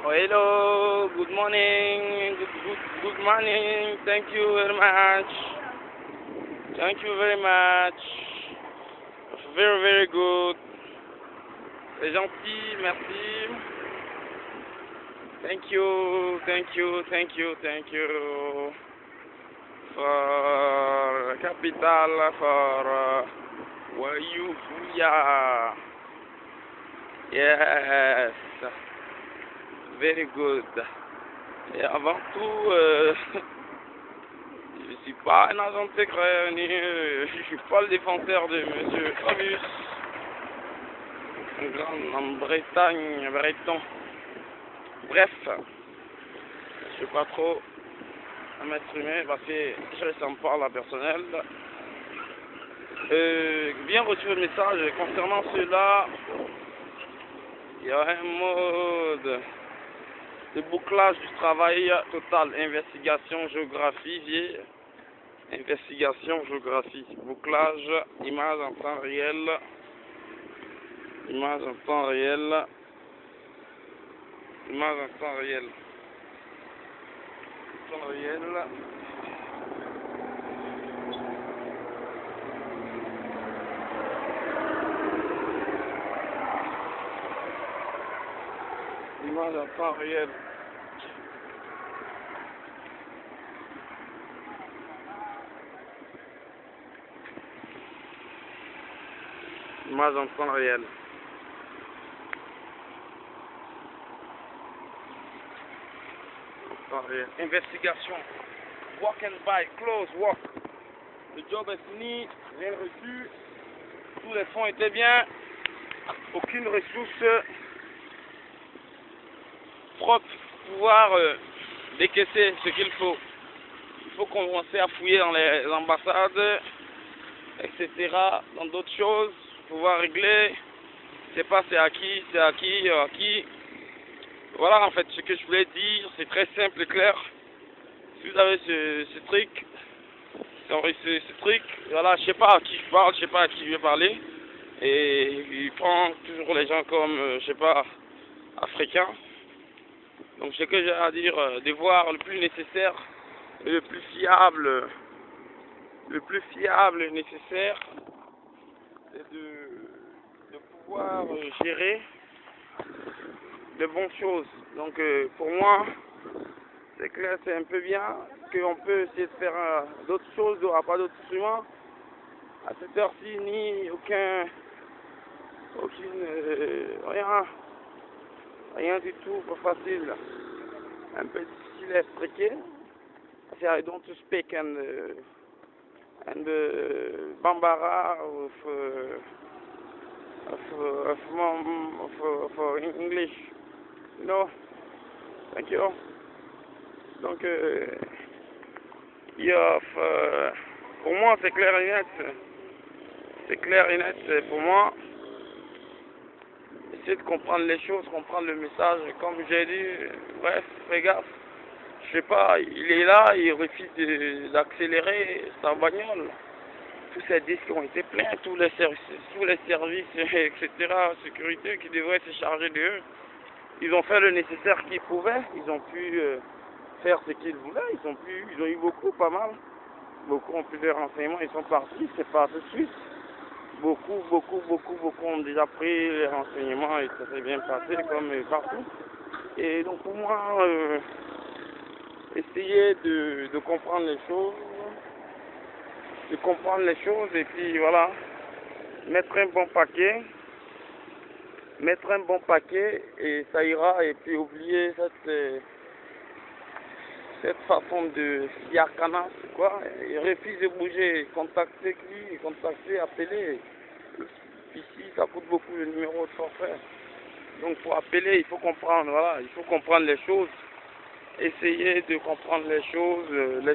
Oh, hello, good morning, good morning, thank you very much, thank you very much, very, very good, c'est gentil, merci, thank you, thank you, thank you, thank you, for capital, for where you are, yes, very good, et avant tout, je suis pas un agent secret, ni je suis pas le défenseur de Monsieur Fabius, un grand en Bretagne, breton. Bref, je sais pas trop à m'exprimer parce que je ne sens pas la personnelle. Bien reçu le message concernant cela. Il y a un mode de bouclage du travail total, investigation, géographie, investigation, géographie, bouclage, image en temps réel, image en temps réel, image en temps réel, temps réel, image en temps réel. Image en temps réel. En temps réel. Investigation. Walk and buy. Close. Walk. Le job est fini. Rien reçu. Tous les fonds étaient bien. Aucune ressource propre pour pouvoir décaisser ce qu'il faut. Il faut commencer à fouiller dans les ambassades, etc. Dans d'autres choses. Pouvoir régler. Je sais pas c'est à qui, à qui. Voilà en fait ce que je voulais dire, c'est très simple et clair. Si vous avez ce truc, ce truc, voilà, je sais pas à qui je parle, je sais pas à qui je vais parler. Et il prend toujours les gens comme, je sais pas, africains. Donc ce que j'ai à dire, de voir le plus nécessaire, et le plus fiable et nécessaire, c'est de pouvoir gérer de bonnes choses. Donc pour moi, c'est clair, c'est un peu bien qu'on peut essayer de faire d'autres choses, il n'y aura pas d'autres instruments. À cette heure-ci, ni aucune, rien du tout, pas facile. Un peu difficile à expliquer. I don't speak and Bambara of English. No, thank you. Donc, pour moi, c'est clair et net. C'est clair et net pour moi. Essayer de comprendre les choses, comprendre le message. Comme j'ai dit, bref, fais gaffe. Je sais pas, il est là, il refuse d'accélérer sa bagnole. Tous ces disques ont été pleins, tous les services, etc., sécurité qui devraient se charger d'eux. Ils ont fait le nécessaire qu'ils pouvaient, ils ont pu faire ce qu'ils voulaient, ils ont eu pas mal. Beaucoup ont pu des renseignements, ils sont partis, c'est pas tout de suite. Beaucoup ont déjà pris les renseignements et ça s'est bien passé comme partout. Et donc pour moi, essayer de comprendre les choses, et puis voilà, mettre un bon paquet et ça ira, et puis oublier cette façon de Siakana, c'est quoi, il refuse de bouger, appeler. Ici ça coûte beaucoup le numéro de forfait. Donc pour appeler, il faut comprendre, voilà, il faut comprendre les choses, essayer de comprendre les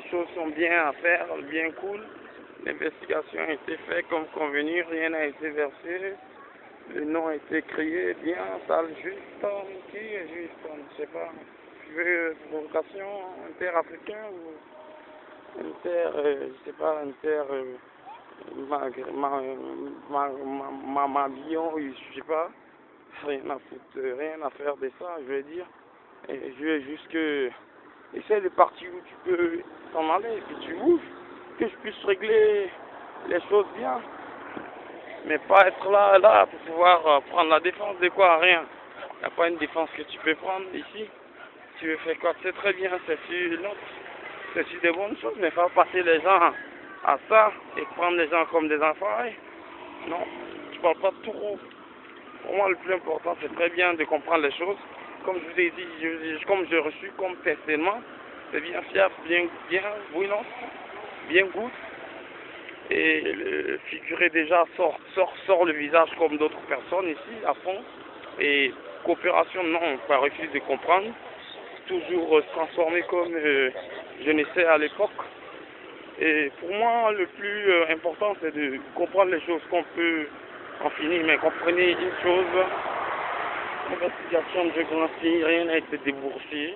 choses sont bien à faire, bien cool. L'investigation a été faite comme convenu, rien n'a été versé, le nom a été crié bien, sale Juston, qui est Juston, je sais pas, tu veux provocation interafricain ou je sais pas, Mabillon, je sais pas, rien à foutre, rien à faire de ça, je veux dire. Et je veux juste que essaie de partir où tu peux t'en aller et puis tu bouges, que je puisse régler les choses bien, mais pas être là pour pouvoir prendre la défense de quoi, rien. Il n'y a pas une défense que tu peux prendre ici. Tu veux faire quoi? C'est très bien, c'est sur des bonnes choses, mais faire passer les gens à ça et prendre les gens comme des enfants. Non, je parle pas de tout rond. Pour moi, le plus important, c'est très bien de comprendre les choses. Comme je vous ai dit, comme j'ai reçu comme personnellement, c'est bien fiable, bien brûlant, bien goût. Et le figuré déjà sort le visage comme d'autres personnes ici, à fond. Et coopération, non, par refus de comprendre. Toujours se transformer comme je naissais à l'époque. Et pour moi, le plus important, c'est de comprendre les choses qu'on peut en finir. Mais comprenez une chose, l'investigation de Grancy, rien n'a été déboursé.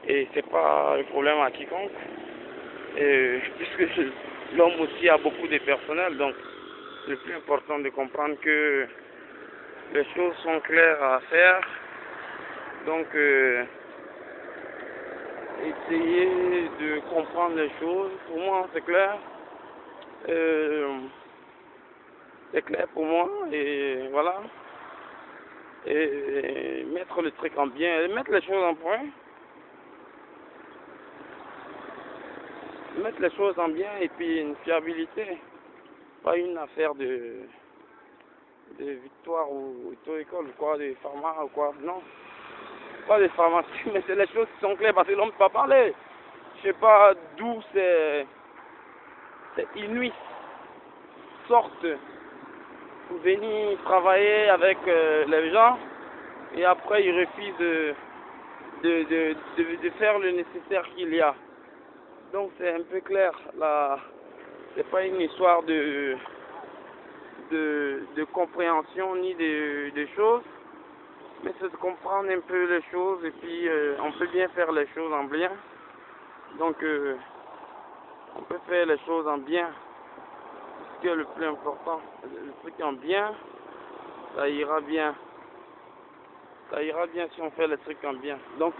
Et c'est pas un problème à quiconque. Puisque l'homme aussi a beaucoup de personnel, donc le plus important de comprendre que les choses sont claires à faire. Donc, essayer de comprendre les choses. Pour moi, c'est clair. C'est clair pour moi. Et voilà. Et mettre le truc en bien. Mettre les choses en point. Mettre les choses en bien et puis une fiabilité. Pas une affaire de victoire ou auto-école ou quoi, des pharma ou quoi. Non. Pas des pharmacies, mais c'est les choses qui sont claires parce que l'homme ne peut pas parler. Je sais pas d'où c'est inuit sortent pour venir travailler avec les gens et après ils refusent de faire le nécessaire qu'il y a. Donc c'est un peu clair, là, c'est pas une histoire de compréhension ni de choses, mais c'est de comprendre un peu les choses et puis on peut bien faire les choses en bien. Donc on peut faire les choses en bien. Ce qui est le plus important, le truc en bien, ça ira bien. Ça ira bien si on fait les trucs en bien. Donc,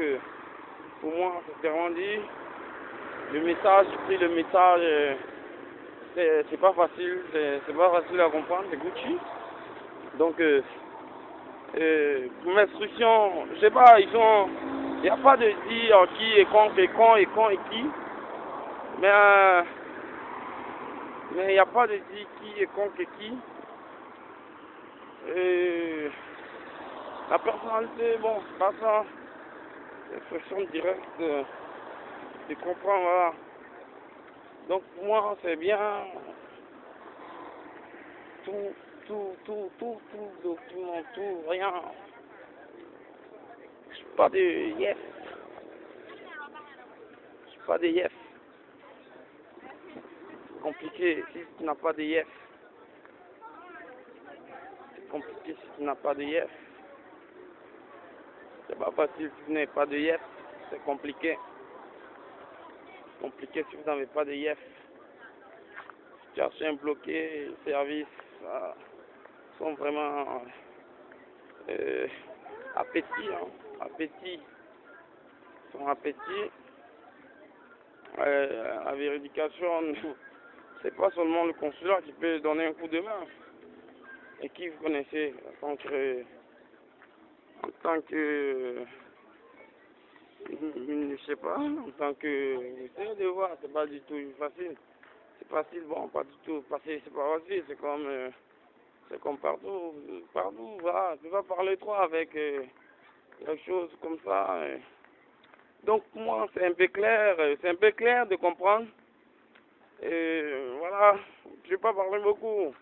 pour moi, c'est vraiment dit, le message, j'ai pris le message, c'est pas facile, c'est pas facile à comprendre, c'est Gucci. Donc, pour l'instruction, je sais pas, il n'y a pas de dire qui est contre et quand et quand et qui, mais il n'y a pas de dire qui est contre et qui. La personnalité, bon, c'est pas ça. L'expression directe de comprendre, voilà. Donc pour moi, c'est bien tout document, tout, rien. Je suis pas de yes. Je suis pas de yes. C'est compliqué si tu n'as pas de yes. C'est compliqué si tu n'as pas de yes. C'est pas facile si tu n'as pas de yes. C'est compliqué. C'est compliqué si vous n'avez pas de yes. Chercher un bloqué, service, sont vraiment appétits, hein, appétits, sont appétits. La vérification, c'est pas seulement le consulat qui peut donner un coup de main. Et qui vous connaissez en tant que je sais pas, en tant que essayez de voir, c'est pas du tout facile. C'est facile, bon, pas du tout facile, c'est pas facile, c'est comme partout, voilà, tu vas parler trop avec quelque chose comme ça. Donc pour moi c'est un peu clair de comprendre. Voilà, je vais pas parler beaucoup.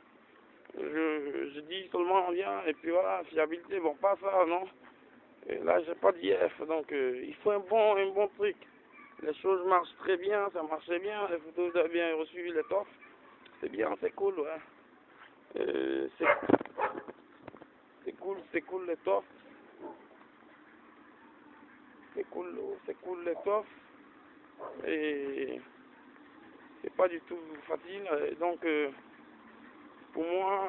Je dis seulement bien et puis voilà, fiabilité, bon pas ça, non. Et là j'ai pas d'IF, donc il faut un bon truc. Les choses marchent très bien, ça marchait bien, les photos j'ai bien reçu, les toffes, c'est bien, c'est cool, ouais. C'est cool les toffes. C'est cool les toffes. Et c'est pas du tout facile. Donc pour moi,